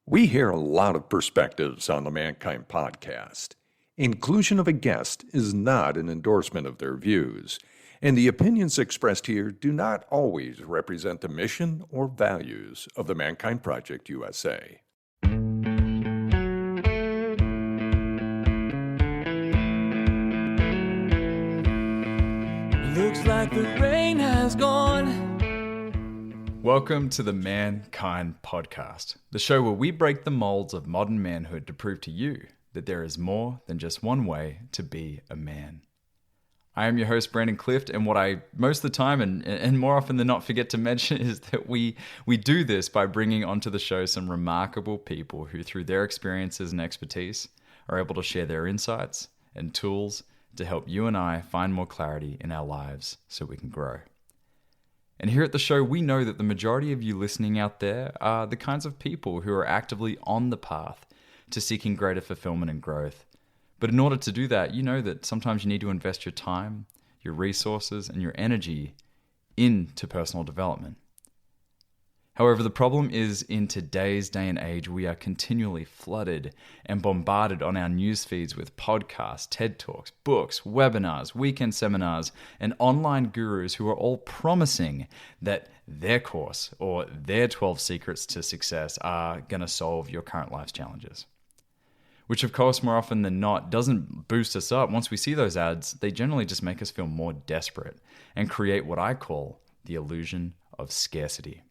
We hear a lot of perspectives on the Mankind podcast. Inclusion of a guest is not an endorsement of their views, and the opinions expressed here do not always represent the mission or values of the Mankind Project USA. Looks like the rain has gone. Welcome to the Mankind Podcast, the show where we break the molds of modern manhood to prove to you that there is more than just one way to be a man. I am your host, Brandon Clift, and what I most of the time and more often than not forget to mention is that we do this by bringing onto the show some remarkable people who, through their experiences and expertise, are able to share their insights and tools to help you and I find more clarity in our lives so we can grow. And here at the show, we know that the majority of you listening out there are the kinds of people who are actively on the path to seeking greater fulfillment and growth. But in order to do that, you know that sometimes you need to invest your time, your resources, and your energy into personal development. However, the problem is in today's day and age, we are continually flooded and bombarded on our news feeds with podcasts, TED Talks, books, webinars, weekend seminars, and online gurus who are all promising that their course or their 12 secrets to success are going to solve your current life's challenges. Which, of course, more often than not, doesn't boost us up. Once we see those ads, they generally just make us feel more desperate and create what I call the illusion of scarcity.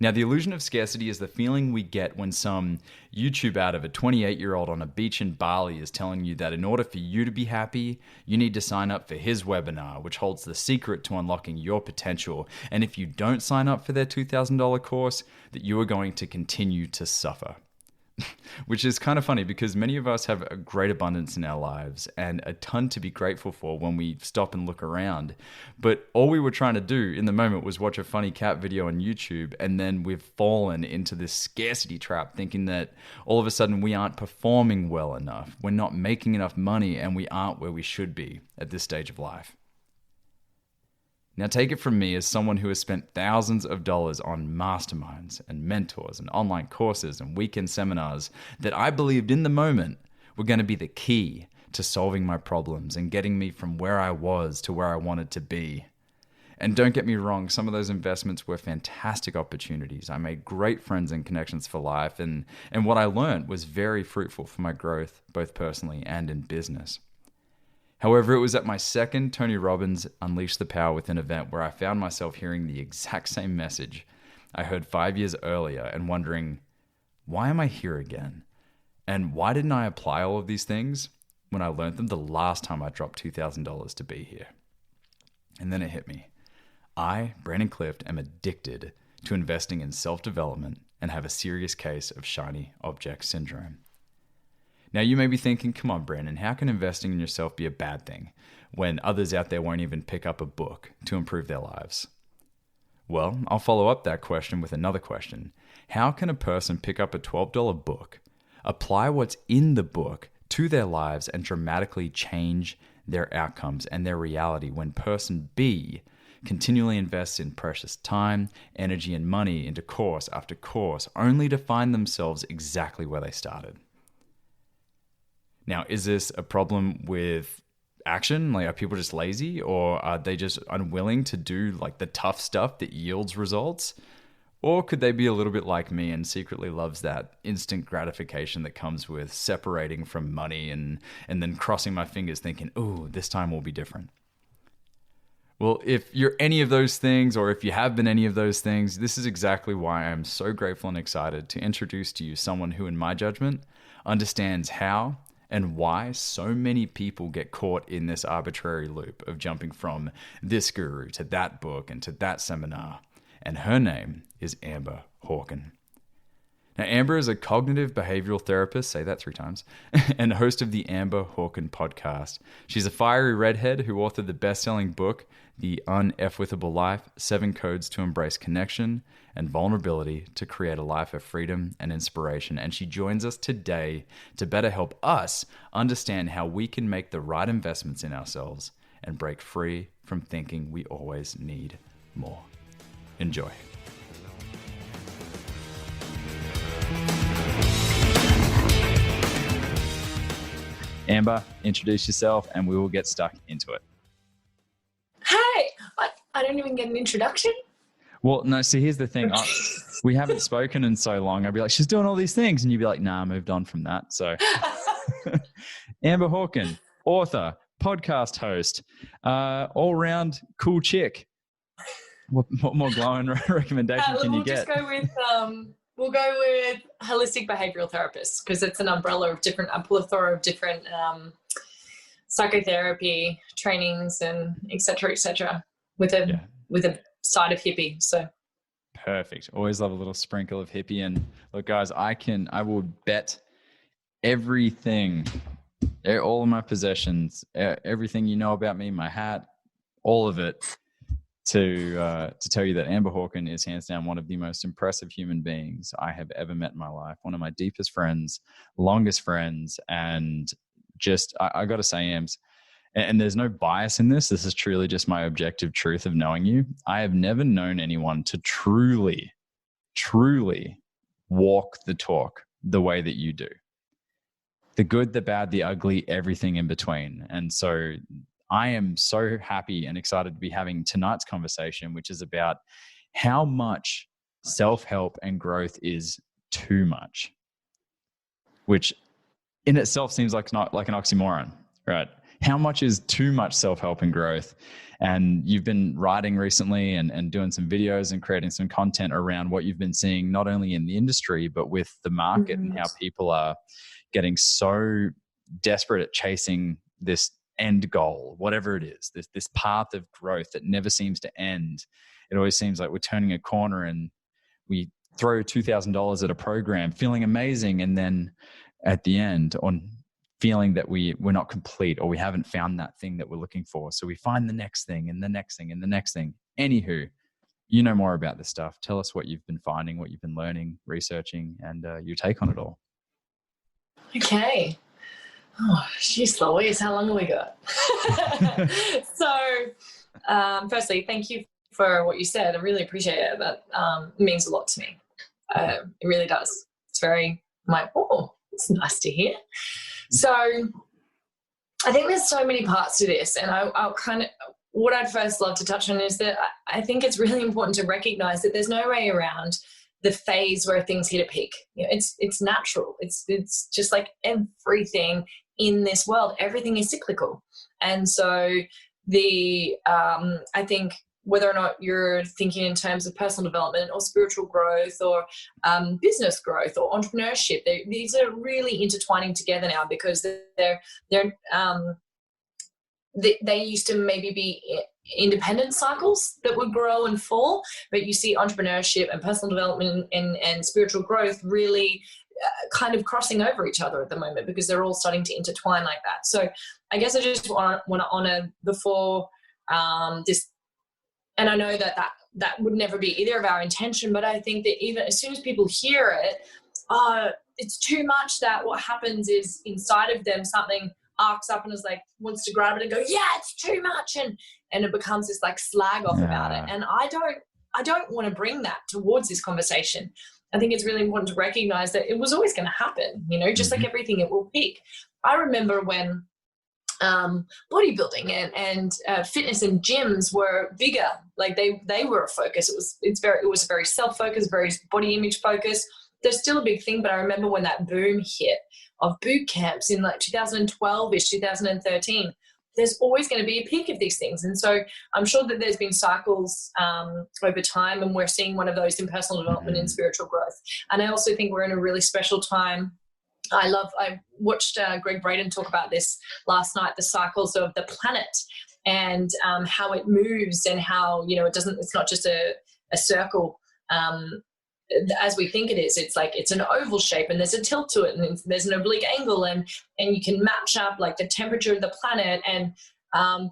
Now, the illusion of scarcity is the feeling we get when some YouTube ad of a 28-year-old on a beach in Bali is telling you that in order for you to be happy, you need to sign up for his webinar, which holds the secret to unlocking your potential. And if you don't sign up for their $2,000 course, that you are going to continue to suffer. Which is kind of funny because many of us have a great abundance in our lives and a ton to be grateful for when we stop and look around. But all we were trying to do in the moment was watch a funny cat video on YouTube, and then we've fallen into this scarcity trap thinking that all of a sudden we aren't performing well enough, we're not making enough money, and we aren't where we should be at this stage of life. Now, take it from me as someone who has spent thousands of dollars on masterminds and mentors and online courses and weekend seminars that I believed in the moment were going to be the key to solving my problems and getting me from where I was to where I wanted to be. And don't get me wrong, some of those investments were fantastic opportunities. I made great friends and connections for life, and what I learned was very fruitful for my growth, both personally and in business. However, it was at my second Tony Robbins Unleash the Power Within event where I found myself hearing the exact same message I heard 5 years earlier and wondering, why am I here again? And why didn't I apply all of these things when I learned them the last time I dropped $2,000 to be here? And then it hit me. I, Brandon Clift, am addicted to investing in self-development and have a serious case of shiny object syndrome. Now, you may be thinking, come on, Brandon, how can investing in yourself be a bad thing when others out there won't even pick up a book to improve their lives? Well, I'll follow up that question with another question. How can a person pick up a $12 book, apply what's in the book to their lives, and dramatically change their outcomes and their reality when person B continually invests in precious time, energy, and money into course after course, only to find themselves exactly where they started? Now, is this a problem with action? Like, are people just lazy, or are they just unwilling to do like the tough stuff that yields results? Or could they be a little bit like me and secretly loves that instant gratification that comes with separating from money and then crossing my fingers thinking, ooh, this time will be different? Well, if you're any of those things, or if you have been any of those things, this is exactly why I'm so grateful and excited to introduce to you someone who, in my judgment, understands how and why so many people get caught in this arbitrary loop of jumping from this guru to that book and to that seminar. And her name is Amber Hawken. Now, Amber is a cognitive behavioral therapist, say that 3 times, and host of the Amber Hawken podcast. She's a fiery redhead who authored the best-selling book, The Un-F-Withable Life, 7 Codes to Embrace Connection and Vulnerability to Create a Life of Freedom and Inspiration. And she joins us today to better help us understand how we can make the right investments in ourselves and break free from thinking we always need more. Enjoy. Amber, introduce yourself and we will get stuck into it. Hey, I don't even get an introduction. Well, no, see, here's the thing. We haven't spoken in so long. I'd be like, she's doing all these things. And you'd be like, nah, I moved on from that. So Amber Hawken, author, podcast host, all-round cool chick. What more glowing recommendation can you get? We'll go with holistic behavioral therapists, because it's an umbrella of different, a plethora of different psychotherapy trainings and et cetera, with a side of hippie. So perfect. Always love a little sprinkle of hippie. And look, guys, I will bet everything, all of my possessions, everything you know about me, my hat, all of it, to tell you that Amber Hawken is hands down one of the most impressive human beings I have ever met in my life. One of my deepest friends, longest friends, and just, I got to say, Ams, and there's no bias in this. This is truly just my objective truth of knowing you. I have never known anyone to truly walk the talk the way that you do. The good, the bad, the ugly, everything in between. And so I am so happy and excited to be having tonight's conversation, which is about how much self-help and growth is too much, which in itself seems like not like an oxymoron, right? How much is too much self-help and growth? And you've been writing recently and doing some videos and creating some content around what you've been seeing, not only in the industry, but with the market, and how people are getting so desperate at chasing this end goal, whatever it is, this path of growth that never seems to end. It always seems like we're turning a corner and we throw $2,000 at a program feeling amazing, and then at the end on feeling that we're not complete, or we haven't found that thing that we're looking for. So we find the next thing and the next thing and the next thing. Anywho, you know more about this stuff. Tell us what you've been finding, what you've been learning, researching, and your take on it all. Okay. Oh, geez Louise, how long have we got? So, firstly, thank you for what you said. I really appreciate it. That means a lot to me. It really does. It's very, it's nice to hear. So I think there's so many parts to this, and I'll kind of, what I'd first love to touch on is that I think it's really important to recognize that there's no way around the phase where things hit a peak. You know, it's natural. It's just like everything in this world, everything is cyclical. And so I think whether or not you're thinking in terms of personal development or spiritual growth or business growth or entrepreneurship, these are really intertwining together now, because they used to maybe be independent cycles that would grow and fall, but you see entrepreneurship and personal development and spiritual growth really kind of crossing over each other at the moment, because they're all starting to intertwine like that. So I guess I just want to honor before this, and I know that would never be either of our intention, but I think that even as soon as people hear it, it's too much, that what happens is inside of them something arcs up and is like, wants to grab it and go, yeah, it's too much, and it becomes this like slag off about it. And I don't want to bring that towards this conversation. I think it's really important to recognize that it was always going to happen, just like everything, it will peak. I remember when bodybuilding and fitness and gyms were bigger, like they were a focus. It was very self-focused, very body image focused. There's still a big thing, but I remember when that boom hit of boot camps in like 2012-ish, 2013, there's always going to be a peak of these things. And so I'm sure that there's been cycles over time, and we're seeing one of those in personal development and spiritual growth. And I also think we're in a really special time. I watched Greg Braden talk about this last night, the cycles of the planet and how it moves, and how, it's not just a circle as we think it is. It's like it's an oval shape, and there's a tilt to it, and there's an oblique angle, and you can match up like the temperature of the planet and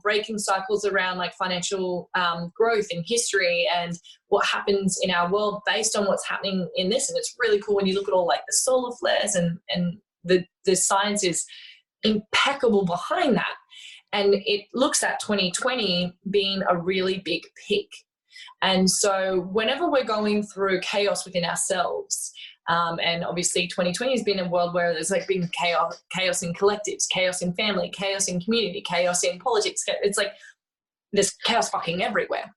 breaking cycles around like financial growth in history and what happens in our world based on what's happening in this. And it's really cool when you look at all like the solar flares and the science is impeccable behind that. And it looks at 2020 being a really big peak. And so whenever we're going through chaos within ourselves, And obviously 2020 has been a world where there's like been chaos in collectives, chaos in family, chaos in community, chaos in politics. It's like there's chaos fucking everywhere.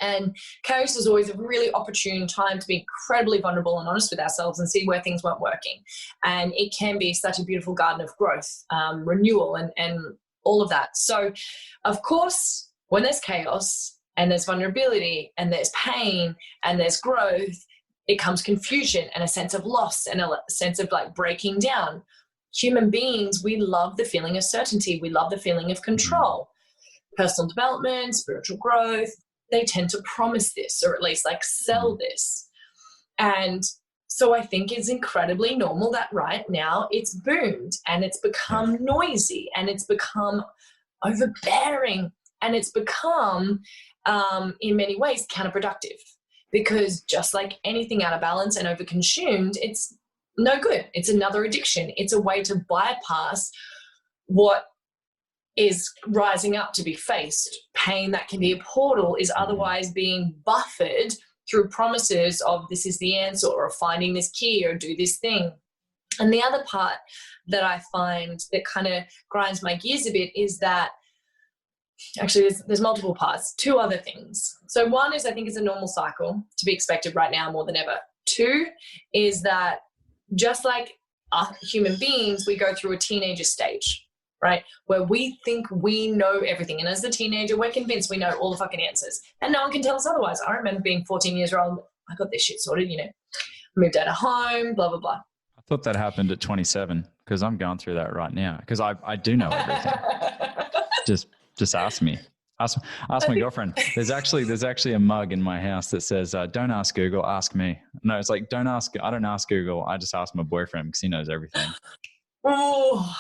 And chaos is always a really opportune time to be incredibly vulnerable and honest with ourselves and see where things weren't working. And it can be such a beautiful garden of growth, renewal, and all of that. So, of course, when there's chaos and there's vulnerability and there's pain and there's growth, it comes confusion and a sense of loss and a sense of like breaking down. Human beings, we love the feeling of certainty. We love the feeling of control. Personal development, spiritual growth, they tend to promise this, or at least like sell this. And so I think it's incredibly normal that right now it's boomed and it's become noisy and it's become overbearing and it's become, in many ways, counterproductive. Because just like anything out of balance and overconsumed, it's no good. It's another addiction. It's a way to bypass what is rising up to be faced. Pain that can be a portal is otherwise being buffered through promises of this is the answer, or finding this key, or do this thing. And the other part that I find that kind of grinds my gears a bit is that actually there's multiple parts. Two other things. So one is I think it's a normal cycle to be expected right now more than ever. Two is that just like human beings, we go through a teenager stage, right? Where we think we know everything. And as a teenager, we're convinced we know all the fucking answers. And no one can tell us otherwise. I remember being 14 years old. I got this shit sorted, moved out of home, blah, blah, blah. I thought that happened at 27 because I'm going through that right now because I do know everything. Just ask me. Ask my girlfriend. There's actually a mug in my house that says, don't ask Google, ask me. No, it's like, I don't ask Google. I just ask my boyfriend because he knows everything. Oh,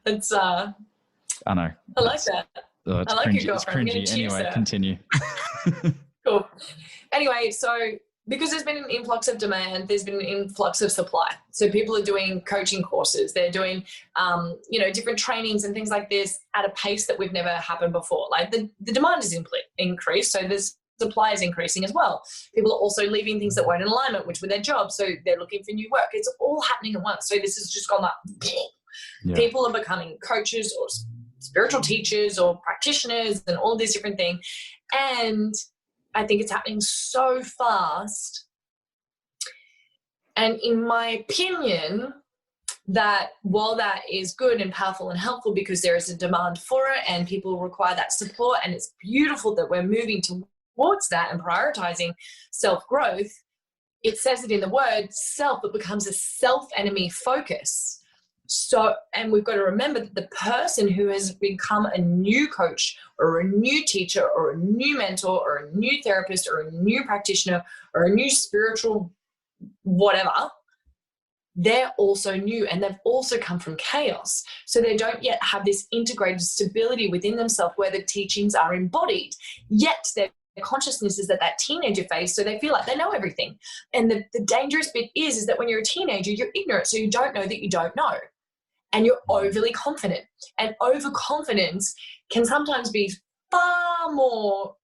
it's, I know. I like that. It's I like cringy. your It's girlfriend. cringy. Anyway, continue. Cool. Anyway, so because there's been an influx of demand, there's been an influx of supply. So people are doing coaching courses. They're doing, different trainings and things like this at a pace that we've never happened before. Like the demand is increased, so there's supply is increasing as well. People are also leaving things that weren't in alignment, which were their jobs. So they're looking for new work. It's all happening at once. So this has just gone like, yeah. People are becoming coaches or spiritual teachers or practitioners and all these different things. And I think it's happening so fast. And in my opinion, that while that is good and powerful and helpful because there is a demand for it and people require that support, and it's beautiful that we're moving towards that and prioritizing self-growth, it says it in the word self, it becomes a self-enemy focus. So, and we've got to remember that the person who has become a new coach or a new teacher or a new mentor or a new therapist or a new practitioner or a new spiritual whatever, they're also new and they've also come from chaos. So they don't yet have this integrated stability within themselves where the teachings are embodied, yet their consciousness is at that teenager phase, so they feel like they know everything. And the dangerous bit is that when you're a teenager, you're ignorant, so you don't know that you don't know. And you're overly confident. And overconfidence can sometimes be far more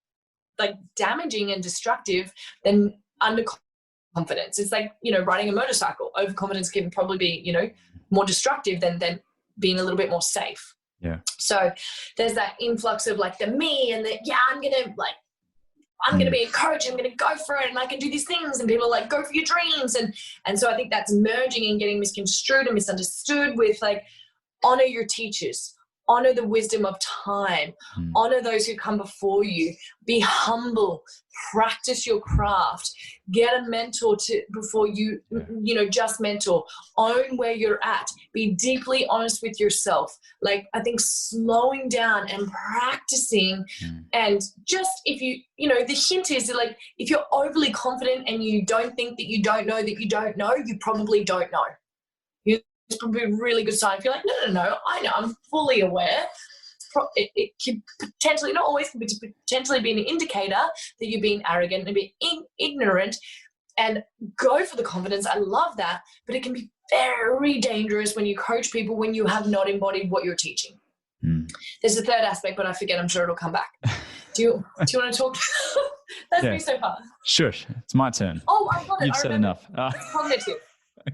like damaging and destructive than underconfidence. It's like, riding a motorcycle. Overconfidence can probably be, more destructive than being a little bit more safe. Yeah. So there's that influx of like the me and the, I'm going to be a coach. I'm going to go for it and I can do these things. And people are like, go for your dreams. And so I think that's merging and getting misconstrued and misunderstood with like, honor your teachers, honor the wisdom of time, honor those who come before you, be humble, practice your craft, get a mentor before you, just mentor, own where you're at, be deeply honest with yourself. Like, I think slowing down and practicing and just if you, the hint is that like, if you're overly confident and you don't think that you don't know, you probably don't know. It's probably a really good sign if you're like, no, I know, I'm fully aware. It could potentially, not always, but potentially be an indicator that you're being arrogant and being ignorant, and go for the confidence. I love that, but it can be very dangerous when you coach people when you have not embodied what you're teaching. There's a third aspect, but I forget. I'm sure it'll come back. Do you want to talk? That's Yeah. me so far. Shush. It's my turn. Oh, I got it. You've I said remember. enough. It's cognitive.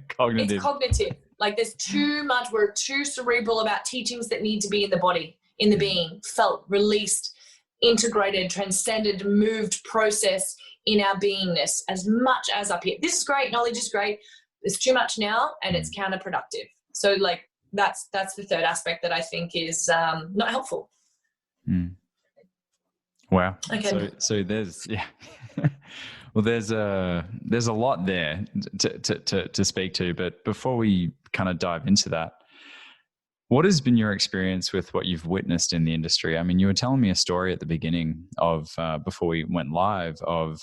Cognitive. It's cognitive. Like there's too much. We're too cerebral about teachings that need to be in the body, in the being, felt, released, integrated, transcended, moved, processed in our beingness as much as up here. This is great. Knowledge is great. There's too much now, and it's counterproductive. So like that's the third aspect that I think is not helpful. Wow. Okay. So there's well, there's a lot there to speak to, but before we kind of dive into that, what has been your experience with what you've witnessed in the industry? I mean, you were telling me a story at the beginning of before we went live of,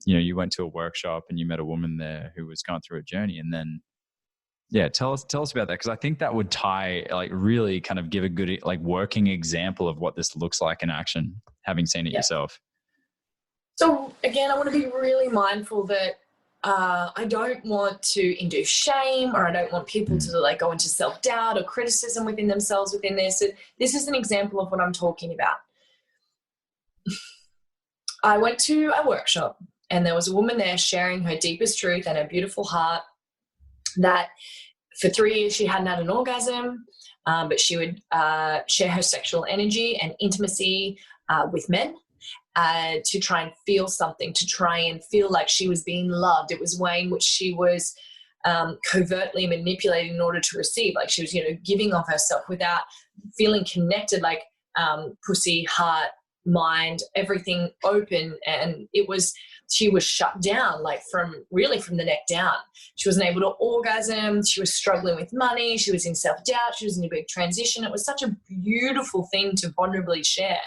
you went to a workshop and you met a woman there who was going through a journey, and then tell us about that, because I think that would tie, like, really kind of give a good, like, working example of what this looks like in action, having seen it yourself. So again, I want to be really mindful that I don't want to induce shame, or I don't want people to like go into self-doubt or criticism within themselves within this. This is an example of what I'm talking about. I went to a workshop and there was a woman there sharing her deepest truth and her beautiful heart, that for 3 years she hadn't had an orgasm, but she would share her sexual energy and intimacy with men to try and feel something, to try and feel like she was being loved. It was a way in which she was covertly manipulated in order to receive, like she was, giving of herself without feeling connected, like pussy, heart, mind, everything open. And she was shut down, like from the neck down. She wasn't able to orgasm. She was struggling with money. She was in self-doubt. She was in a big transition. It was such a beautiful thing to vulnerably share.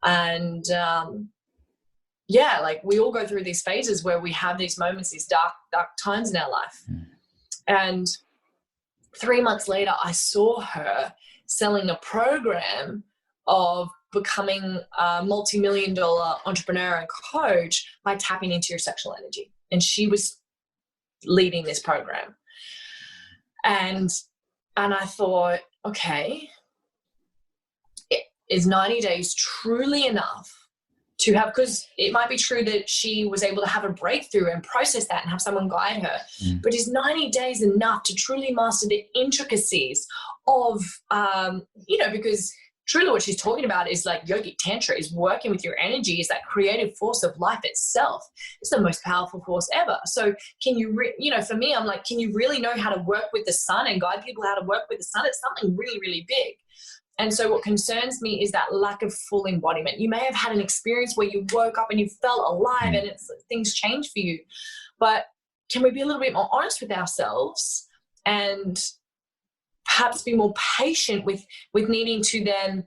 And like we all go through these phases where we have these moments, these dark times in our life. And 3 months later, I saw her selling a program of becoming a multi-million-dollar entrepreneur and coach by tapping into your sexual energy. And she was leading this program. And I thought, okay, is 90 days truly enough to have, because it might be true that she was able to have a breakthrough and process that and have someone guide her, but is 90 days enough to truly master the intricacies of, because truly what she's talking about is like yogic tantra, is working with your energy, is that creative force of life itself. It's the most powerful force ever. So can you, for me, I'm like, can you really know how to work with the sun and guide people how to work with the sun? It's something really, really big. And so what concerns me is that lack of full embodiment. You may have had an experience where you woke up and you felt alive and things changed for you. But can we be a little bit more honest with ourselves and perhaps be more patient with needing to then,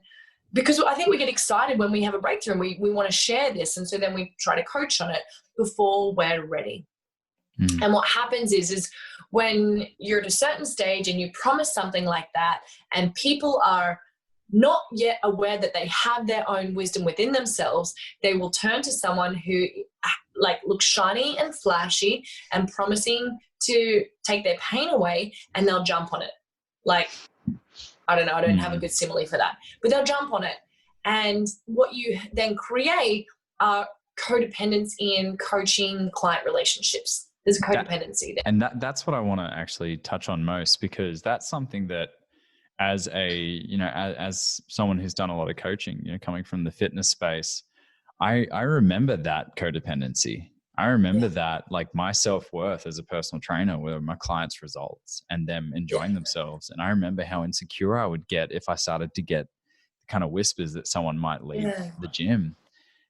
because I think we get excited when we have a breakthrough and we want to share this. And so then we try to coach on it before we're ready. And what happens is when you're at a certain stage and you promise something like that and people are not yet aware that they have their own wisdom within themselves, they will turn to someone who like looks shiny and flashy and promising to take their pain away, and they'll jump on it. Like, I don't know, I don't have a good simile for that, but they'll jump on it. And what you then create are codependence in coaching client relationships. There's a codependency there. And that's what I want to actually touch on most, because that's something that as as someone who's done a lot of coaching, coming from the fitness space, I remember that codependency. I remember that, like, my self-worth as a personal trainer were my clients' results and them enjoying themselves. And I remember how insecure I would get if I started to get the kind of whispers that someone might leave the gym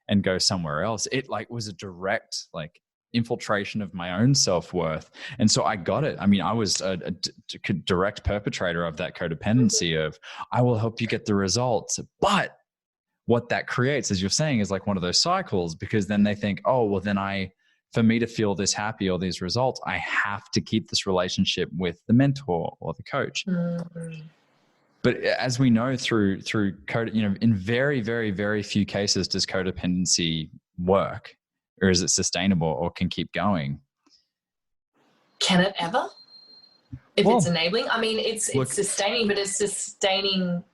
and go somewhere else. It was a direct infiltration of my own self-worth. And so I got it. I mean, I was a direct perpetrator of that codependency of, I will help you get the results. But what that creates, as you're saying, is like one of those cycles, because then they think, oh, well, then for me to feel this happy or these results, I have to keep this relationship with the mentor or the coach. But as we know through code, in very, very, very few cases does codependency work, or is it sustainable or can keep going? Can it ever? If it's enabling? I mean, it's sustaining, but it's sustaining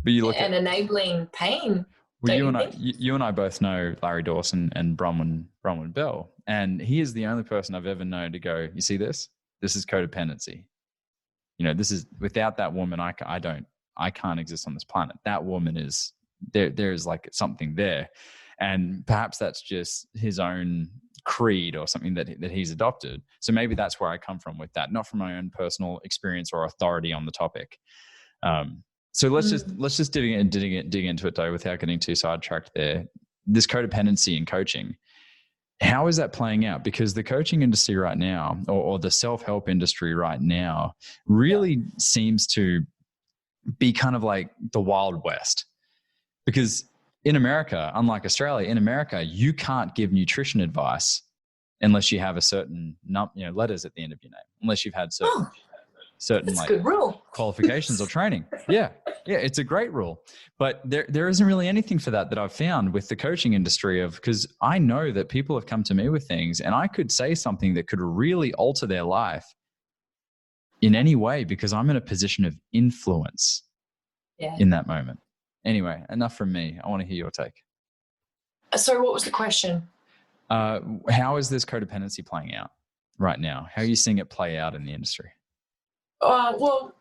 and enabling pain. Well, Don't you think? you and I both know Larry Dawson and Bronwyn Bell, and he is the only person I've ever known to go, you see this? This is codependency. You know, this is, without that woman, I can't exist on this planet. That woman is there. There is like something there, and perhaps that's just his own creed or something that he's adopted. So maybe that's where I come from with that, not from my own personal experience or authority on the topic. So let's just dig into it though, without getting too sidetracked there. This codependency in coaching, how is that playing out? Because the coaching industry right now, or the self-help industry right now, really seems to be kind of like the Wild West. Because in America, unlike Australia, in America, you can't give nutrition advice unless you have a certain letters at the end of your name, unless you've had certain That's like a good rule. qualifications or training. Yeah, it's a great rule. But there isn't really anything for that I've found with the coaching industry, because I know that people have come to me with things and I could say something that could really alter their life in any way because I'm in a position of influence in that moment. Anyway, enough from me. I want to hear your take. So what was the question? How is this codependency playing out right now? How are you seeing it play out in the industry? Well,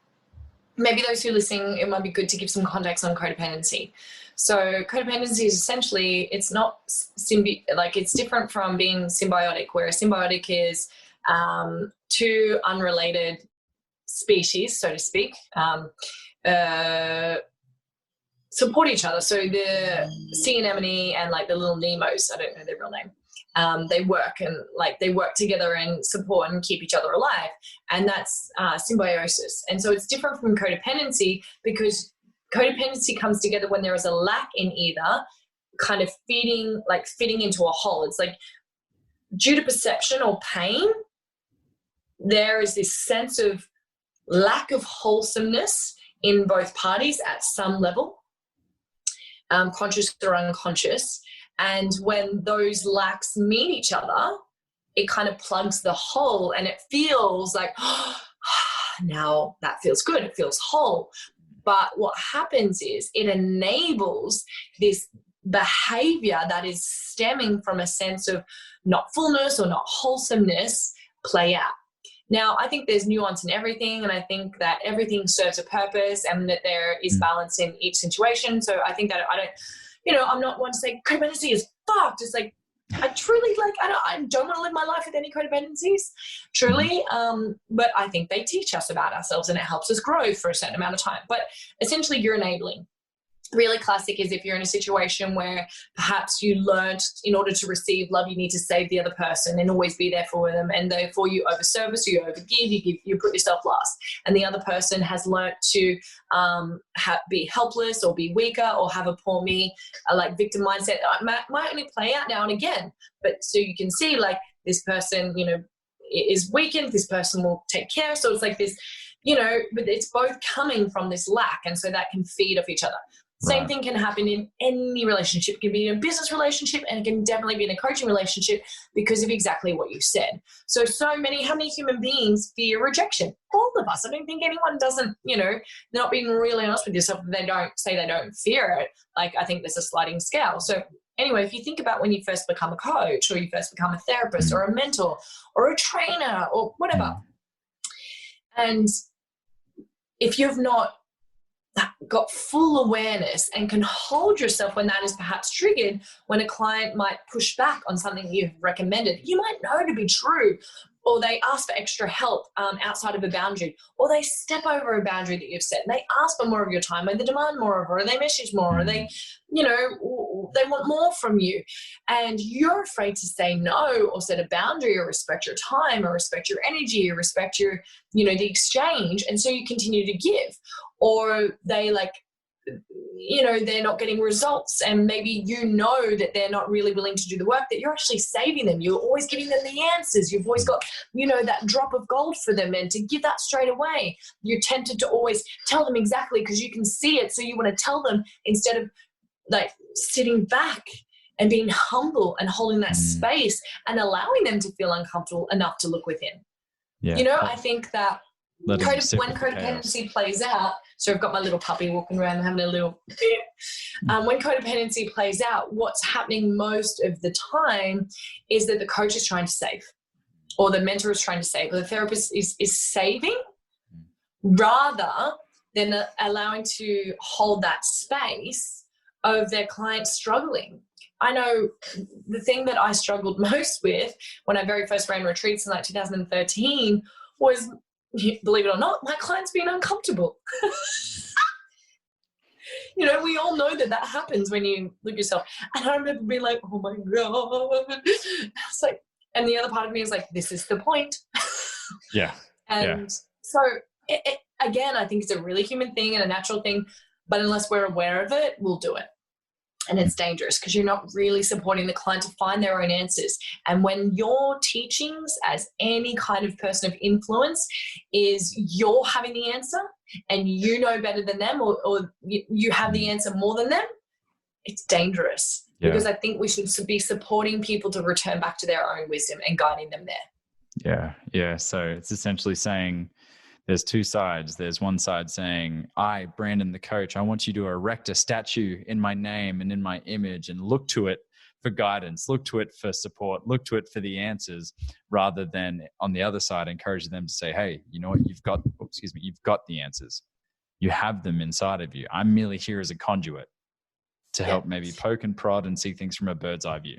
maybe those who are listening, it might be good to give some context on codependency. So codependency is essentially, it's not it's different from being symbiotic, where a symbiotic is two unrelated species, so to speak, support each other. So the sea anemone and like the little Nemos, I don't know their real name, they work together and support and keep each other alive, and that's symbiosis. And so it's different from codependency, because codependency comes together when there is a lack in either, kind of fitting into a hole. It's like, due to perception or pain, there is this sense of lack of wholesomeness in both parties at some level, conscious or unconscious. And when those lacks meet each other, it kind of plugs the hole, and it feels like, oh, now that feels good. It feels whole. But what happens is it enables this behavior that is stemming from a sense of not fullness or not wholesomeness play out. Now, I think there's nuance in everything, and I think that everything serves a purpose and that there is balance in each situation. So I think that I'm not one to say codependency is fucked. It's like, I truly I don't want to live my life with any codependencies, truly. But I think they teach us about ourselves and it helps us grow for a certain amount of time. But essentially you're enabling. Really classic is if you're in a situation where perhaps you learned in order to receive love, you need to save the other person and always be there for them. And therefore you overservice, you overgive, you put yourself last. And the other person has learnt to be helpless or be weaker or have a poor me, victim mindset. Might only play out now and again. But so you can see like this person, is weakened, this person will take care. So it's like this, but it's both coming from this lack. And so that can feed off each other. Same thing can happen in any relationship. It can be in a business relationship, and it can definitely be in a coaching relationship because of exactly what you said. How many human beings fear rejection? All of us. I don't think anyone doesn't, they're not being really honest with yourself. They don't say they don't fear it. Like, I think there's a sliding scale. So anyway, if you think about when you first become a coach or you first become a therapist or a mentor or a trainer or whatever, and if you've not got full awareness and can hold yourself when that is perhaps triggered, when a client might push back on something you've recommended, you might know to be true, or they ask for extra help outside of a boundary, or they step over a boundary that you've set, and they ask for more of your time, or they demand more of her, or they message more, or they want more from you, and you're afraid to say no or set a boundary or respect your time or respect your energy or respect your, the exchange, and so you continue to give. Or they they're not getting results, and maybe that they're not really willing to do the work, that you're actually saving them. You're always giving them the answers. You've always got, that drop of gold for them, and to give that straight away. You're tempted to always tell them exactly because you can see it, so you want to tell them instead of sitting back and being humble and holding that space and allowing them to feel uncomfortable enough to look within. I think that Let him when sit with the chaos. codependency plays out, so I've got my little puppy walking around having a little when codependency plays out, what's happening most of the time is that the coach is trying to save, or the mentor is trying to save, or the therapist is saving rather than allowing to hold that space of their client struggling. I know the thing that I struggled most with when I very first ran retreats in like 2013 was, believe it or not, my clients being uncomfortable. You know, we all know that happens when you look yourself. And I remember being like, oh my God. It's like, and the other part of me is like, this is the point. Yeah. And so again, I think it's a really human thing and a natural thing, but unless we're aware of it, we'll do it. And it's dangerous because you're not really supporting the client to find their own answers. And when your teachings as any kind of person of influence is you're having the answer and you know better than them, or you have the answer more than them, it's dangerous. Yeah. Because I think we should be supporting people to return back to their own wisdom and guiding them there. Yeah. Yeah. So it's essentially saying, there's two sides. There's one side saying, I, Brandon, the coach, I want you to erect a statue in my name and in my image and look to it for guidance, look to it for support, look to it for the answers, rather than on the other side, encourage them to say, hey, you know what, you've got the answers. You have them inside of you. I'm merely here as a conduit to help maybe poke and prod and see things from a bird's eye view.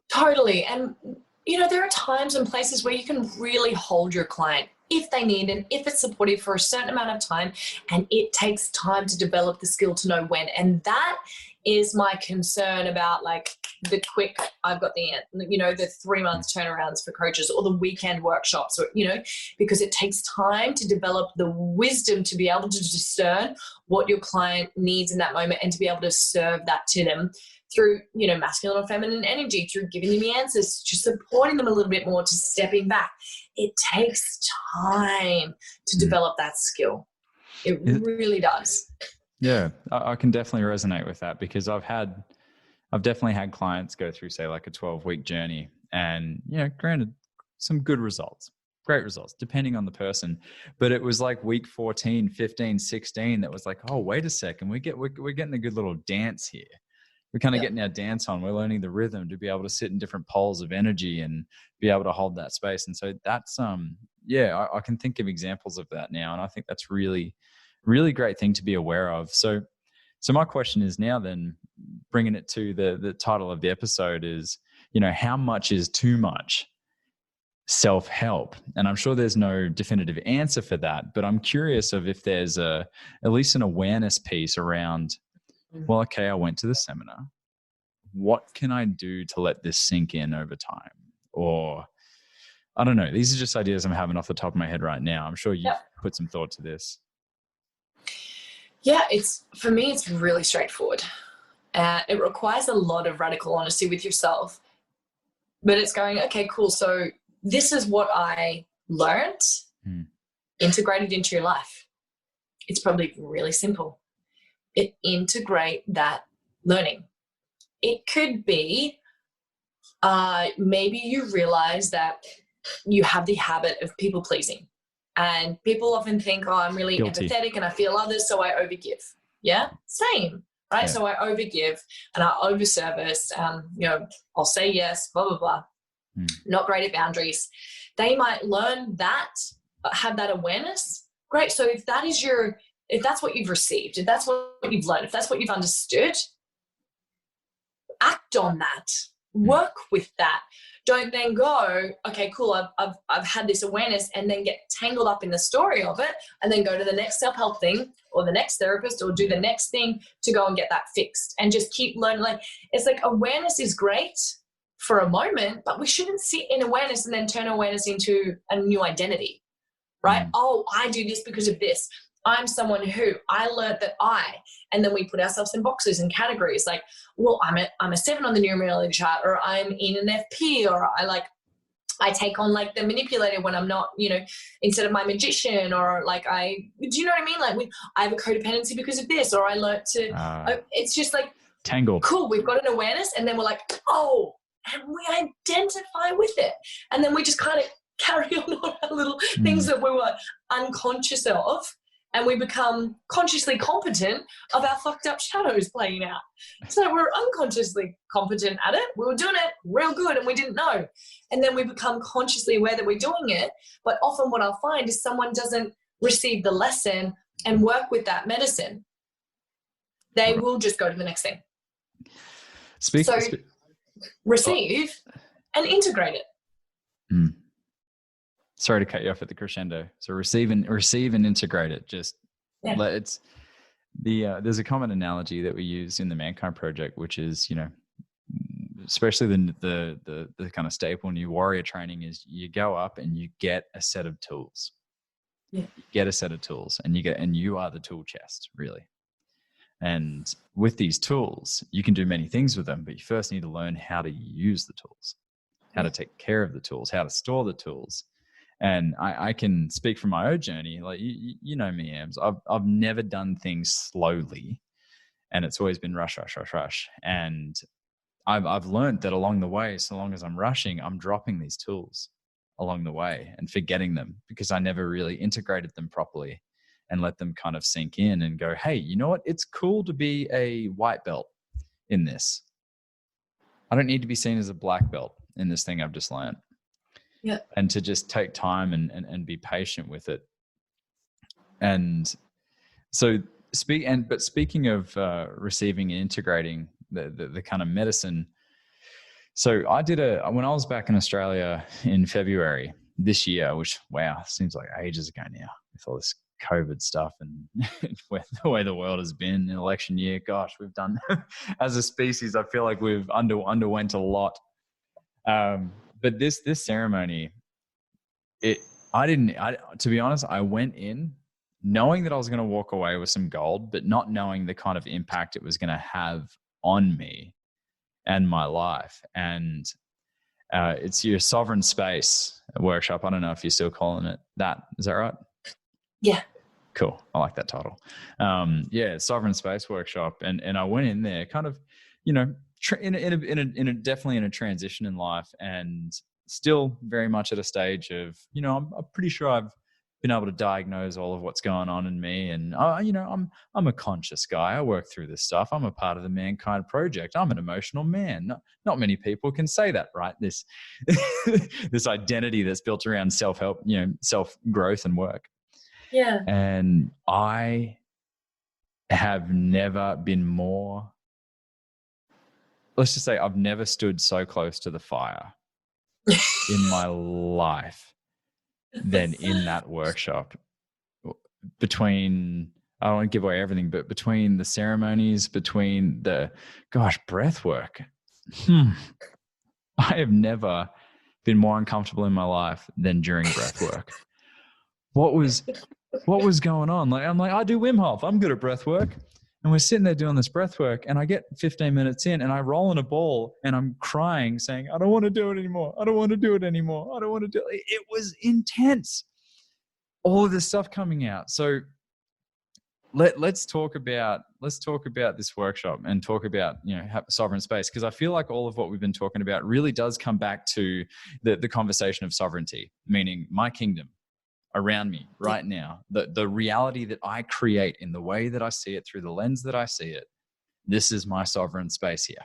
Totally. And, you know, there are times and places where you can really hold your client if they need and if it's supportive for a certain amount of time, and it takes time to develop the skill to know when. And that is my concern about like the quick, I've got the 3-month turnarounds for coaches or the weekend workshops, or, you know, because it takes time to develop the wisdom to be able to discern what your client needs in that moment and to be able to serve that to them through, you know, masculine or feminine energy, through giving them the answers, to supporting them a little bit more, to stepping back. It takes time to develop that skill. It really does. Yeah, I can definitely resonate with that, because I've definitely had clients go through, say, like a 12-week journey, and, you know, granted, some good results, great results, depending on the person. But it was like week 14, 15, 16 that was like, oh, wait a second, we're getting a good little dance here. We're kind of getting our dance on. We're learning the rhythm to be able to sit in different poles of energy and be able to hold that space. And so that's, I can think of examples of that now. And I think that's really, really great thing to be aware of. So my question is now then, bringing it to the title of the episode is, you know, how much is too much self-help? And I'm sure there's no definitive answer for that, but I'm curious of if there's at least an awareness piece around, well, okay, I went to the seminar. What can I do to let this sink in over time? Or, I don't know. These are just ideas I'm having off the top of my head right now. I'm sure you've put some thought to this. Yeah, for me, it's really straightforward. It requires a lot of radical honesty with yourself. But it's going, okay, cool. So this is what I learned, integrated into your life. It's probably really simple. Integrate that learning. It could be maybe you realize that you have the habit of people pleasing, and people often think, oh, I'm really empathetic and I feel others, so I overgive. Yeah, same, right? Yeah. So I overgive and I overservice. You know, I'll say yes, blah blah blah. Not great at boundaries. They might learn that, have that awareness. Great. So if that's what you've received, if that's what you've learned, if that's what you've understood, act on that, work with that. Don't then go, okay, cool, I've had this awareness, and then get tangled up in the story of it, and then go to the next self-help thing or the next therapist or do the next thing to go and get that fixed, and just keep learning. Like, it's like awareness is great for a moment, but we shouldn't sit in awareness and then turn awareness into a new identity, right? Oh, I do this because of this. I'm someone who I learned that and then we put ourselves in boxes and categories like, well, I'm a 7 on the numerology chart, or I'm in an FP, or I take on like the manipulator when I'm not, you know, instead of my magician, or like do you know what I mean? Like I have a codependency because of this, or I learned to, it's just like tangled. Cool. We've got an awareness, and then we're like, oh, and we identify with it. And then we just kind of carry on all our little things that we were unconscious of, and we become consciously competent of our fucked up shadows playing out. So we're unconsciously competent at it. We were doing it real good and we didn't know. And then we become consciously aware that we're doing it. But often what I'll find is someone doesn't receive the lesson and work with that medicine. They will just go to the next thing. Receive and integrate it. Sorry to cut you off at the crescendo. So receive and integrate it. Just it's there's a common analogy that we use in the Mankind Project, which is, especially the kind of staple new warrior training is you go up and you get a set of tools. Yeah. You get a set of tools and you are the tool chest, really. And with these tools, you can do many things with them, but you first need to learn how to use the tools, how to take care of the tools, how to store the tools. And I can speak from my own journey. Like, you know me, Ams. I've never done things slowly, and it's always been rush. And I've learned that along the way, so long as I'm rushing, I'm dropping these tools along the way and forgetting them because I never really integrated them properly and let them kind of sink in and go, hey, you know what? It's cool to be a white belt in this. I don't need to be seen as a black belt in this thing I've just learned. Yeah. And to just take time and be patient with it. And so speaking of receiving and integrating the kind of medicine. So when I was back in Australia in February this year, which, wow, seems like ages ago now with all this COVID stuff and the way the world has been in election year. Gosh, we've done, as a species, I feel like we've underwent a lot. But this ceremony, to be honest, I went in knowing that I was going to walk away with some gold, but not knowing the kind of impact it was going to have on me and my life. And it's your Sovereign Space workshop. I don't know if you're still calling it that. Is that right? Yeah. Cool. I like that title. Sovereign Space workshop. And I went in there kind of, definitely in a transition in life, and still very much at a stage of, I'm pretty sure I've been able to diagnose all of what's going on in me. And, I'm a conscious guy. I work through this stuff. I'm a part of the Mankind Project. I'm an emotional man. Not many people can say that, right? This, this identity that's built around self-help, self-growth and work. Yeah. And I have never been more, let's just say I've never stood so close to the fire in my life than in that workshop. Between, I don't want to give away everything, but between the ceremonies, between breath work. I have never been more uncomfortable in my life than during breath work. What was going on? I'm like, I do Wim Hof. I'm good at breath work. And we're sitting there doing this breath work, and I get 15 minutes in and I roll in a ball and I'm crying saying, I don't want to do it anymore. I don't want to do it anymore. I don't want to do it. It was intense. All of this stuff coming out. So let's talk about this workshop and talk about, Sovereign Space, because I feel like all of what we've been talking about really does come back to the conversation of sovereignty, meaning my kingdom around me right now, the reality that I create in the way that I see it, through the lens that I see it. This is my sovereign space here.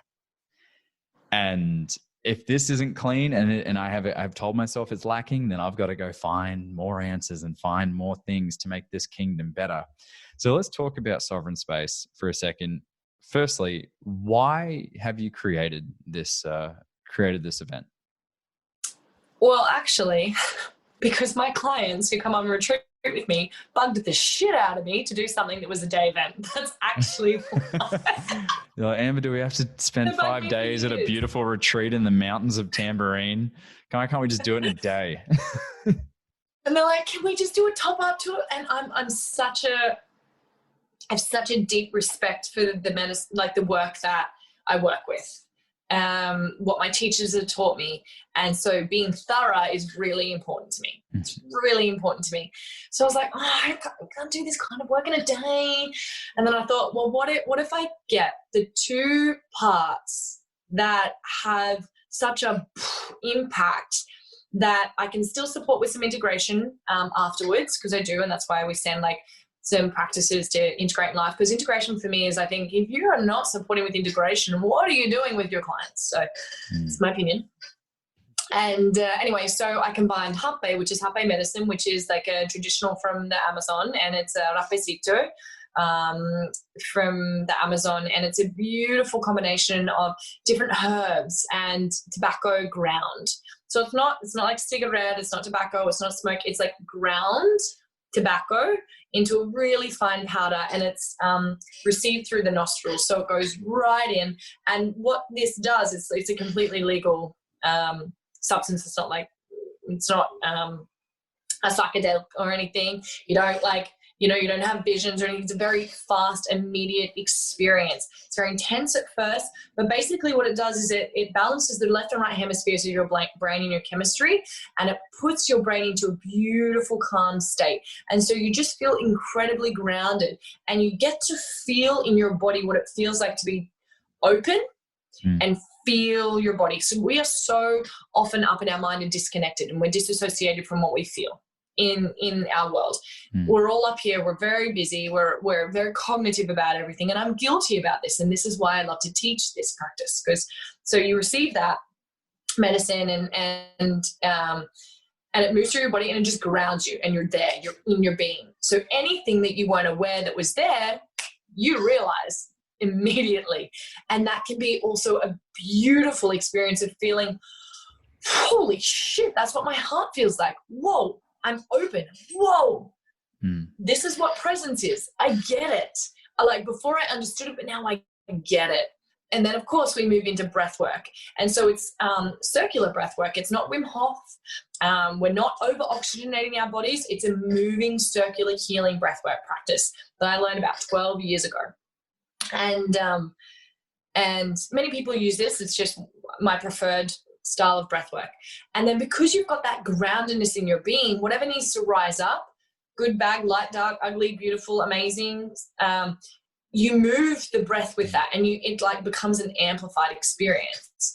And if this isn't clean and I've told myself it's lacking, then I've got to go find more answers and find more things to make this kingdom better. So let's talk about sovereign space for a second. Firstly, why have you created this event? Well, actually, because my clients who come on retreat with me bugged the shit out of me to do something that was a day event. That's actually why. You're like, Amber, do we have to spend 5 days at a beautiful retreat in the mountains of Tambourine? Can't we just do it in a day? And they're like, can we just do a top up to it? And I have such a deep respect for the medicine, like the work that I work with. What my teachers have taught me. And so being thorough is really important to me. It's really important to me. So I was like, I can't do this kind of work in a day. And then I thought, well, what if I get the two parts that have such a impact that I can still support with some integration afterwards, because I do, and that's why we send like some practices to integrate in life, because integration for me is, I think, if you are not supporting with integration, what are you doing with your clients? So it's my opinion. And anyway, so I combined hape, which is hape medicine, which is like a traditional from the Amazon, and it's a rapecito from the Amazon, and it's a beautiful combination of different herbs and tobacco ground. So it's not like cigarette, it's not tobacco, it's not smoke, it's like ground tobacco into a really fine powder, and it's received through the nostrils, so it goes right in. And what this does is it's a completely legal substance. It's not a psychedelic or anything. You don't you don't have visions or anything. It's a very fast, immediate experience. It's very intense at first, but basically what it does is it balances the left and right hemispheres of your brain and your chemistry, and it puts your brain into a beautiful, calm state. And so you just feel incredibly grounded, and you get to feel in your body what it feels like to be open and feel your body. So we are so often up in our mind and disconnected, and we're disassociated from what we feel in our world. We're all up here, we're very busy, we're very cognitive about everything, and I'm guilty about this, and this is why I love to teach this practice, because so you receive that medicine and it moves through your body, and it just grounds you, and you're there, you're in your being. So anything that you weren't aware that was there, you realize immediately. And that can be also a beautiful experience of feeling, holy shit, that's what my heart feels like. Whoa, I'm open. Whoa, this is what presence is. I get it. Before I understood it, but now I get it. And then, of course, we move into breath work. And so it's circular breath work. It's not Wim Hof. We're not over-oxygenating our bodies. It's a moving, circular, healing breath work practice that I learned about 12 years ago. And many people use this. It's just my preferred style of breath work. And then because you've got that groundedness in your being, whatever needs to rise up, good, bad, light, dark, ugly, beautiful, amazing, you move the breath with that, and it becomes an amplified experience.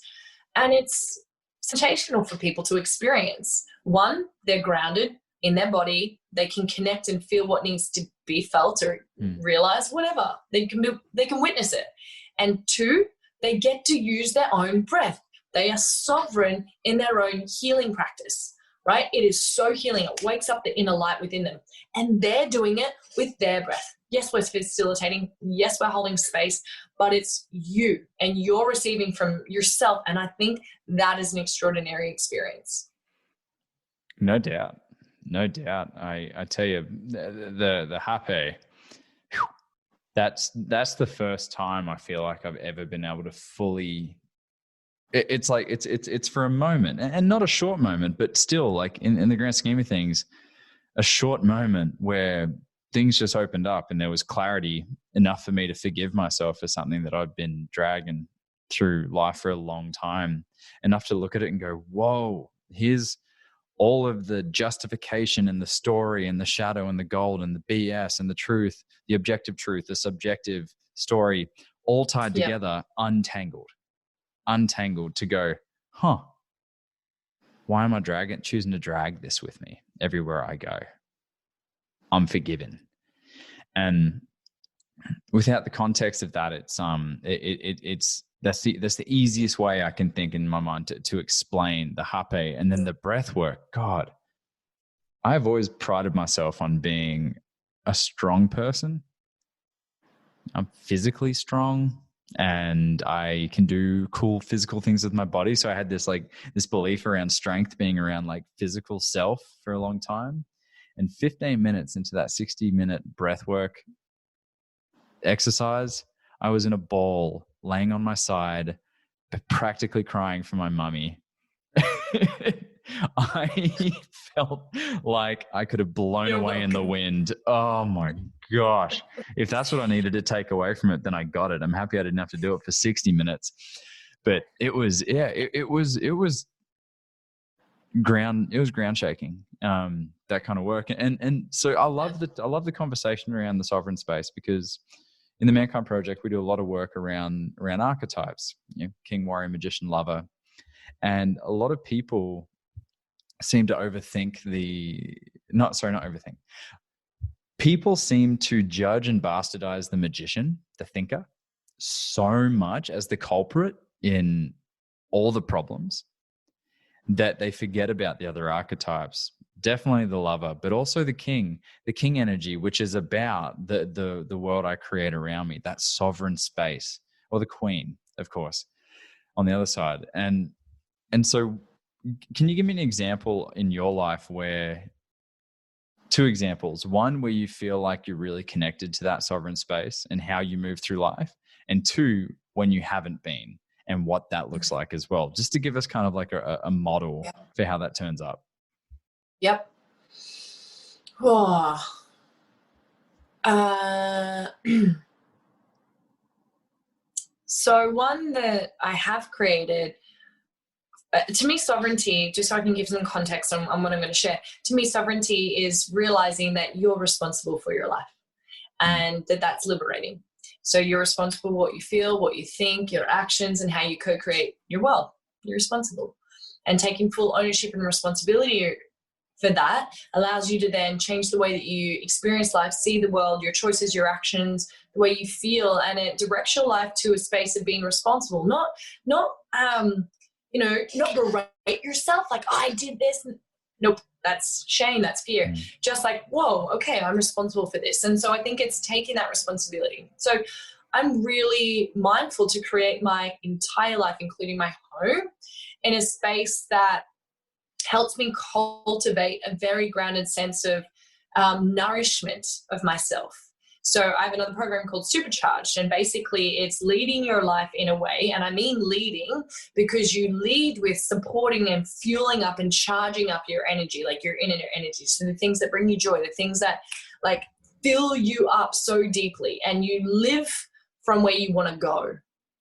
And it's sensational for people to experience. One, they're grounded in their body. They can connect and feel what needs to be felt or realize, whatever. They can witness it. And two, they get to use their own breath. They are sovereign in their own healing practice, right? It is so healing. It wakes up the inner light within them. And they're doing it with their breath. Yes, we're facilitating. Yes, we're holding space, but it's you, and you're receiving from yourself. And I think that is an extraordinary experience. No doubt. No doubt. I tell you, the hape, that's the first time I feel like I've ever been able to fully. It's like it's for a moment, and not a short moment, but still, like in the grand scheme of things, a short moment where things just opened up and there was clarity enough for me to forgive myself for something that I'd been dragging through life for a long time, enough to look at it and go, whoa, here's all of the justification and the story and the shadow and the gold and the BS and the truth, the objective truth, the subjective story, all tied together, untangled to go, why am I choosing to drag this with me everywhere I go? I'm forgiven. And without the context of that, it's that's the easiest way I can think in my mind to explain the hape. And then the breath work. God, I've always prided myself on being a strong person. I'm physically strong, and I can do cool physical things with my body. So I had this belief around strength being around like physical self for a long time. And 15 minutes into that 60-minute breath work exercise, I was in a ball, laying on my side, practically crying for my mummy. I felt like I could have blown away in the wind. Oh my gosh. If that's what I needed to take away from it, then I got it. I'm happy I didn't have to do it for 60 minutes. But it was ground shaking, that kind of work. And so I love the conversation around the sovereign space, because in the Mankind Project, we do a lot of work around archetypes, king, warrior, magician, lover. And a lot of people seem to overthink not overthink. People seem to judge and bastardize the magician, the thinker, so much as the culprit in all the problems that they forget about the other archetypes. Definitely the lover, but also the king energy, which is about the world I create around me, that sovereign space, or the queen, of course, on the other side. And so can you give me an example in your life where, two examples, one where you feel like you're really connected to that sovereign space and how you move through life, and two, when you haven't been and what that looks like as well, just to give us kind of like a model for how that turns up. Yep. Oh. So one that I have created, to me, sovereignty, just so I can give some context on what I'm going to share, to me, sovereignty is realizing that you're responsible for your life and that's liberating. So you're responsible for what you feel, what you think, your actions, and how you co-create your world. You're responsible. And taking full ownership and responsibility for that allows you to then change the way that you experience life, see the world, your choices, your actions, the way you feel, and it directs your life to a space of being responsible, not berate yourself like, I did this. Nope, that's shame, that's fear. Just like, whoa, okay, I'm responsible for this. And so I think it's taking that responsibility. So I'm really mindful to create my entire life, including my home, in a space that helps me cultivate a very grounded sense of nourishment of myself. So I have another program called Supercharged, and basically it's leading your life in a way, and I mean leading because you lead with supporting and fueling up and charging up your energy, like your inner energy. So the things that bring you joy, the things that like fill you up so deeply, and you live from where you want to go,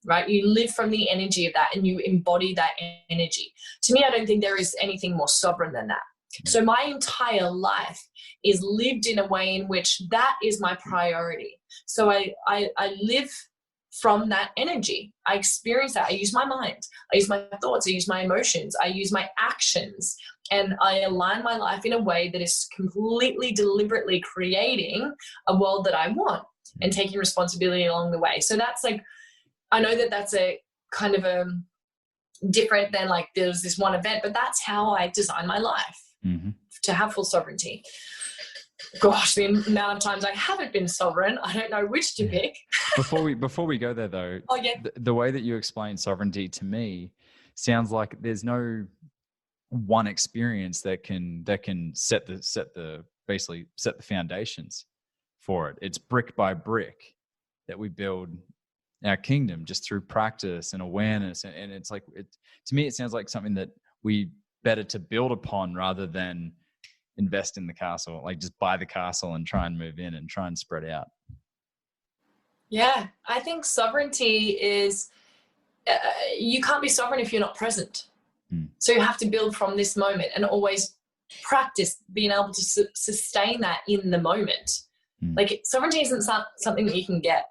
right? You live from the energy of that and you embody that energy. To me, I don't think there is anything more sovereign than that. So my entire life is lived in a way in which that is my priority. So I live from that energy. I experience that. I use my mind. I use my thoughts. I use my emotions. I use my actions. And I align my life in a way that is completely deliberately creating a world that I want and taking responsibility along the way. So that's like, I know that that's a kind of a different than like there's this one event, but that's how I design my life to have full sovereignty. Gosh, the amount of times I haven't been sovereign, I don't know which to pick. Before we go there though, the way that you explain sovereignty to me sounds like there's no one experience that can set the foundations for it. It's brick by brick that we build our kingdom just through practice and awareness. And it's like, to me, it sounds like something that we better to build upon rather than invest in the castle, like just buy the castle and try and move in and try and spread out. Yeah, I think sovereignty is, you can't be sovereign if you're not present. So you have to build from this moment and always practice being able to sustain that in the moment. Like sovereignty isn't something that you can get.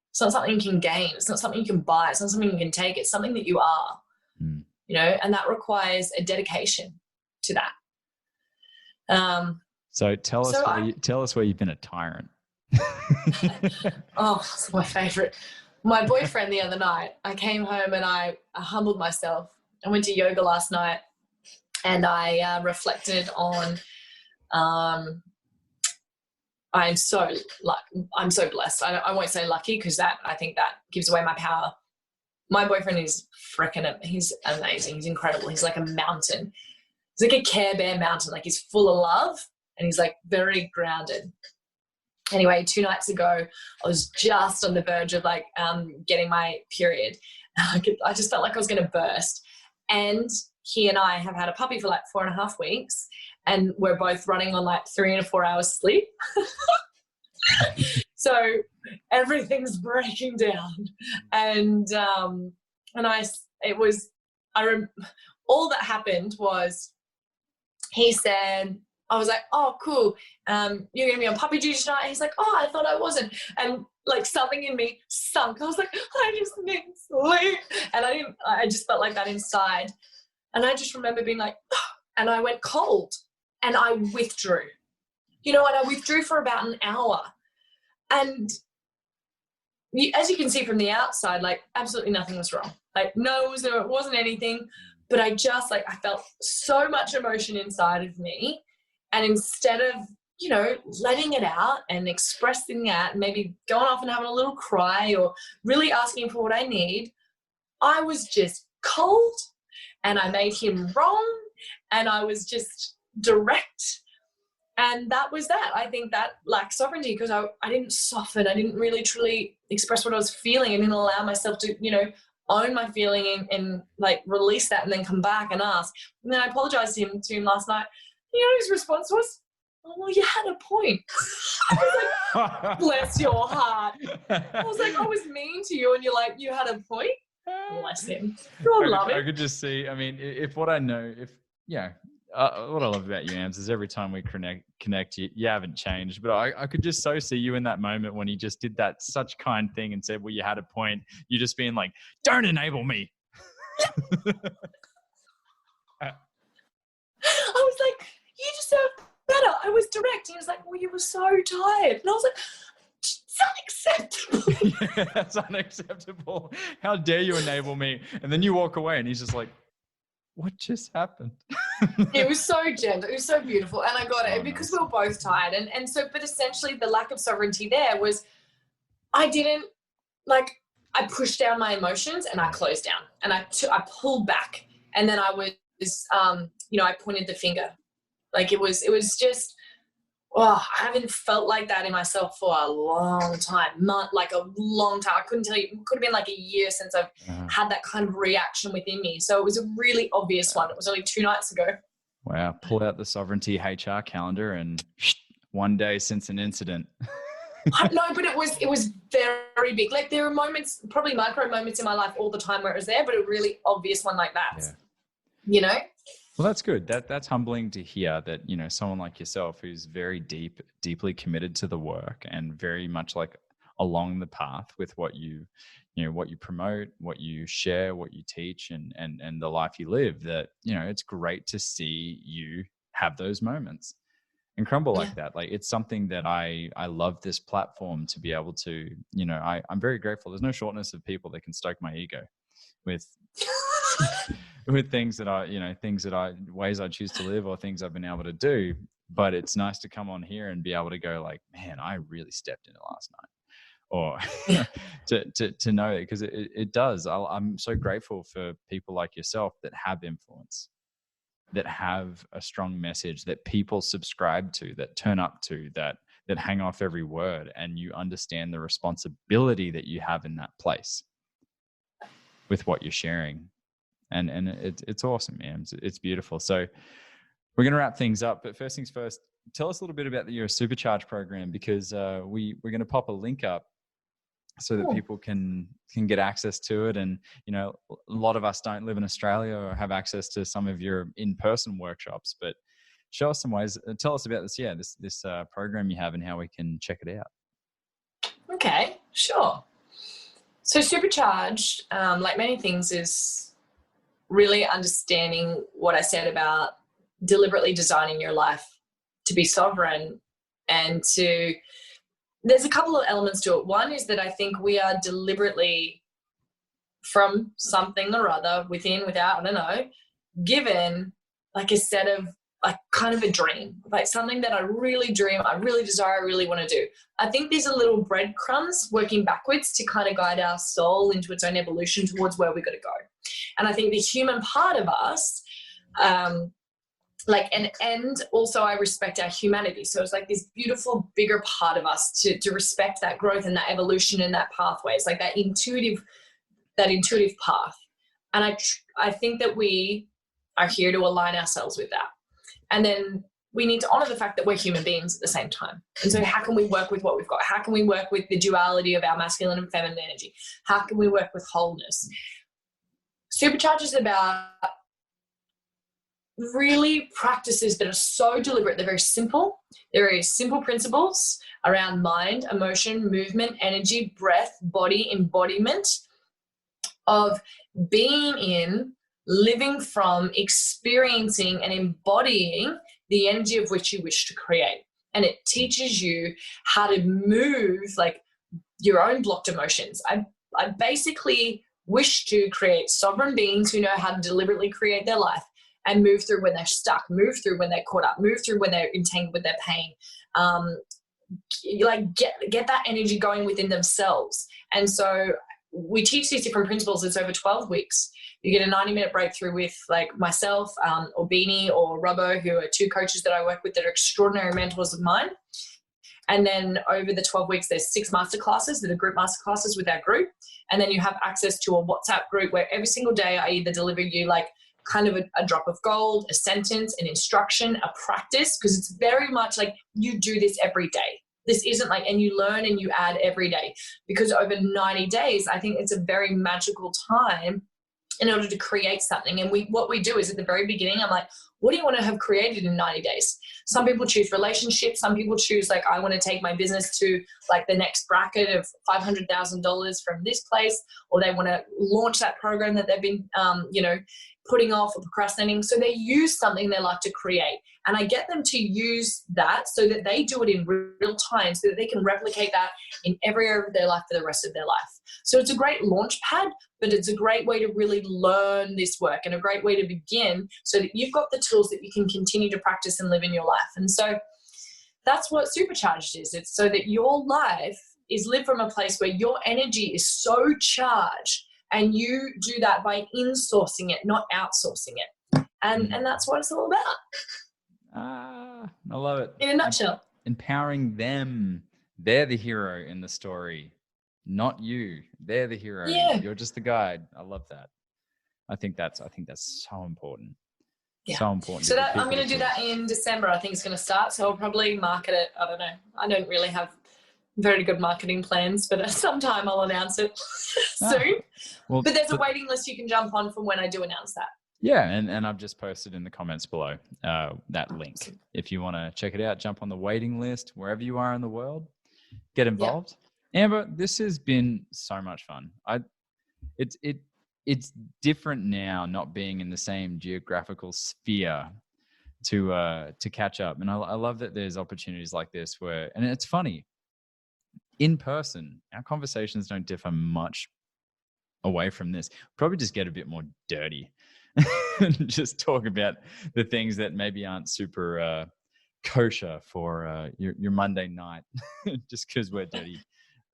It's not something you can gain. It's not something you can buy. It's not something you can take. It's something that you are, and that requires a dedication to that. So tell us where you've been a tyrant. Oh, it's my favorite. My boyfriend the other night, I came home and I humbled myself. I went to yoga last night and I reflected on, I'm so blessed. I won't say lucky because I think that gives away my power. My boyfriend is he's amazing. He's incredible. He's like a mountain. He's like a Care Bear mountain. Like he's full of love and he's like very grounded. Anyway, 2 nights ago, I was just on the verge of like getting my period. I just felt like I was going to burst. And he and I have had a puppy for like 4.5 weeks. And we're both running on like 3 and 4 hours sleep. So everything's breaking down. And all that happened was he said, I was like, oh, cool. You're going to be on puppy duty tonight. And he's like, oh, I thought I wasn't. And like something in me sunk. I was like, I just need sleep. And I just felt like that inside. And I just remember being like, oh, and I went cold and I withdrew, and I withdrew for about an hour. And as you can see from the outside, like absolutely nothing was wrong. Like it wasn't anything, but I just I felt so much emotion inside of me. And instead of, letting it out and expressing that, maybe going off and having a little cry or really asking for what I need, I was just cold and I made him wrong and I was just direct. And that was that. I think that lacked sovereignty because I didn't soften. I didn't really truly express what I was feeling. I didn't allow myself to, own my feeling and release that and then come back and ask. And then I apologized to him last night. His response was, "Oh, well, you had a point." I was like, "Bless your heart." I was like, "I was mean to you," and you're like, "You had a point." Bless him. God love it. I could just see. I mean, what I love about you, Ams, is every time we connect, you haven't changed. But I could just so see you in that moment when he just did that such kind thing and said, "Well, you had a point." You just being like, "Don't enable me." I was like, "You deserve better." I was direct. He was like, "Well, you were so tired." And I was like, "It's unacceptable." Yeah, that's unacceptable. How dare you enable me? And then you walk away and he's just like, "What just happened?" It was so gentle. It was so beautiful. And I got it because we were both tired. But essentially the lack of sovereignty there was I didn't I pushed down my emotions and I closed down and I pulled back. And then I was, I pointed the finger. It was just, I haven't felt like that in myself for a long time, a long time. I couldn't tell you, it could have been a year since I've had that kind of reaction within me. So it was a really obvious one. It was only 2 nights ago. Wow. Pull out the sovereignty HR calendar and 1 day since an incident. No, but it was very big. There are moments, probably micro moments in my life all the time where it was there, but a really obvious one like that, Well, that's good. That's humbling to hear that, someone like yourself who's very deeply committed to the work and very much along the path with what you promote, what you share, what you teach and the life you live, that, it's great to see you have those moments and crumble like that. It's something that I love this platform to be able to, I'm very grateful. There's no shortness of people that can stoke my ego with with things that ways I choose to live or things I've been able to do. But it's nice to come on here and be able to go man, I really stepped in it last night. Or to know it, because it does. I'm so grateful for people like yourself that have influence, that have a strong message that people subscribe to, that turn up to, that hang off every word, and you understand the responsibility that you have in that place with what you're sharing. And it's awesome, man. It's beautiful. So we're going to wrap things up, but first things first, tell us a little bit about your Supercharge program, because we're going to pop a link up so that people can get access to it. And, a lot of us don't live in Australia or have access to some of your in-person workshops, but show us some ways. Tell us about this program you have and how we can check it out. Okay, sure. So Supercharged, like many things, is really understanding what I said about deliberately designing your life to be sovereign and there's a couple of elements to it. One is that I think we are deliberately, from something or other, within, without, I don't know, given a set of kind of a dream, something that I really dream, I really desire, I really want to do. I think these are little breadcrumbs working backwards to kind of guide our soul into its own evolution towards where we've got to go. And I think the human part of us, and also I respect our humanity. So it's this beautiful, bigger part of us to respect that growth and that evolution and that pathway. It's that intuitive path. And I think that we are here to align ourselves with that. And then we need to honor the fact that we're human beings at the same time. And so how can we work with what we've got? How can we work with the duality of our masculine and feminine energy? How can we work with wholeness? Supercharge is about really practices that are so deliberate. They're very simple. They're very simple principles around mind, emotion, movement, energy, breath, body, embodiment, of being in living from, experiencing and embodying the energy of which you wish to create. And it teaches you how to move like your own blocked emotions. I basically wish to create sovereign beings who know how to deliberately create their life and move through when they're stuck, move through when they're caught up, move through when they're entangled with their pain. Like get that energy going within themselves. And so we teach these different principles. It's over 12 weeks. You get a 90-minute breakthrough with like myself or Beanie or Robbo, who are two coaches that I work with that are extraordinary mentors of mine. And then over the 12 weeks, there's 6 masterclasses that are group masterclasses with our group. And then you have access to a WhatsApp group where every single day I either deliver you like kind of a drop of gold, a sentence, an instruction, a practice, because it's very much like you do this every day. This isn't like, and you learn and you add every day, because over 90 days, I think it's a very magical time in order to create something. And what we do is at the very beginning, I'm like, what do you want to have created in 90 days? Some people choose relationships. Some people choose like, I want to take my business to like the next bracket of $500,000 from this place, or they want to launch that program that they've been, putting off or procrastinating. So they use something they like to create. And I get them to use that so that they do it in real time, so that they can replicate that in every area of their life for the rest of their life. So it's a great launch pad, but it's a great way to really learn this work and a great way to begin, so that you've got the tools that you can continue to practice and live in your life. And so that's what Supercharged is. It's so that your life is lived from a place where your energy is so charged, and you do that by insourcing it, not outsourcing it. And that's what it's all about. I love it. In a nutshell. Empowering them. They're the hero in the story, not you. They're the hero. Yeah. You're just the guide. I love that. I think that's so important. Yeah. So important. So that I'm going to do that in December. I think it's going to start. So I'll probably market it. I don't know. I don't really have very good marketing plans, but sometime I'll announce it soon. Well, but there's a waiting list you can jump on from when I do announce that. Yeah, and I've just posted in the comments below that link. If you want to check it out, jump on the waiting list wherever you are in the world. Get involved. Yep. Amber, this has been so much fun. It's different now, not being in the same geographical sphere to catch up. And I love that there's opportunities like this where, and it's funny, in person, our conversations don't differ much away from this. Probably just get a bit more dirty and just talk about the things that maybe aren't super kosher for your Monday night, just because we're dirty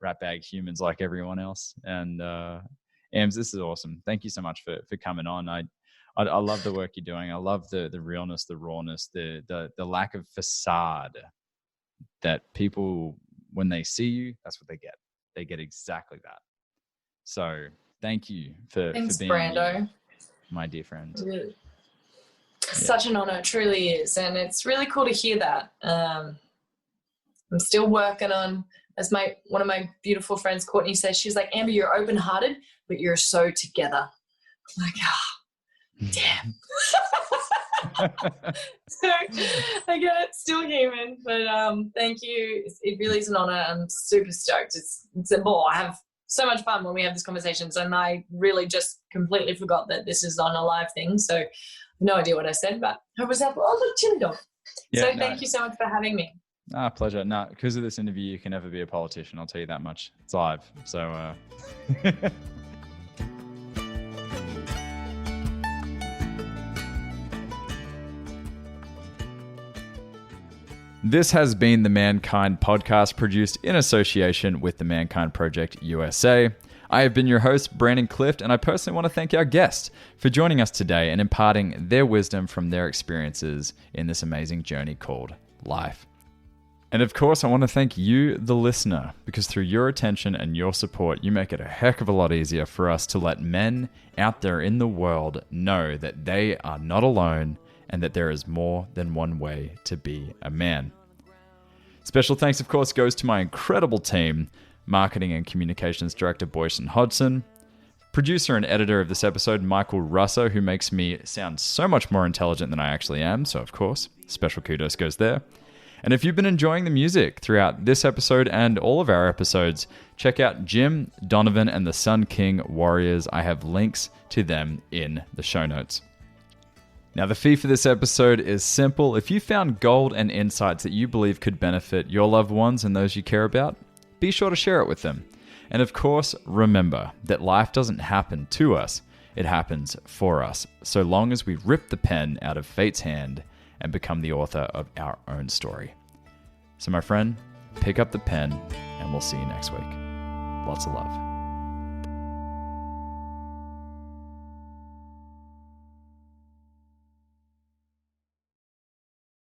ratbag humans like everyone else. And Ams, this is awesome. Thank you so much for coming on. I love the work you're doing. I love the realness, the rawness, the lack of facade that people, when they see you, that's what they get. They get exactly that. So thank you for being Brando. You, my dear friend. Really. Such an honor, it truly is. And it's really cool to hear that. I'm still working on, as one of my beautiful friends, Courtney, says, she's like, Amber, you're open-hearted, but you're so together. I'm like, damn. So I get it, still human, but thank you. It really is an honor. I'm super stoked. It's a ball. I have so much fun when we have these conversations, and I really just completely forgot that this is on a live thing. So I have no idea what I said, but I was up. Oh, look, chili dog. Yeah, so thank you so much for having me. Pleasure. No, because of this interview, you can never be a politician. I'll tell you that much. It's live. So This has been the Mankind Podcast, produced in association with the Mankind Project USA. I have been your host, Brandon Clift, and I personally want to thank our guests for joining us today and imparting their wisdom from their experiences in this amazing journey called life. And of course, I want to thank you, the listener, because through your attention and your support, you make it a heck of a lot easier for us to let men out there in the world know that they are not alone and that there is more than one way to be a man. Special thanks, of course, goes to my incredible team, Marketing and Communications Director Boyson Hodgson, producer and editor of this episode, Michael Russo, who makes me sound so much more intelligent than I actually am, so of course, special kudos goes there. And if you've been enjoying the music throughout this episode and all of our episodes, check out Jim, Donovan, and the Sun King Warriors. I have links to them in the show notes. Now, the fee for this episode is simple. If you found gold and insights that you believe could benefit your loved ones and those you care about, be sure to share it with them. And of course, remember that life doesn't happen to us, it happens for us, so long as we rip the pen out of fate's hand and become the author of our own story. So my friend, pick up the pen and we'll see you next week. Lots of love.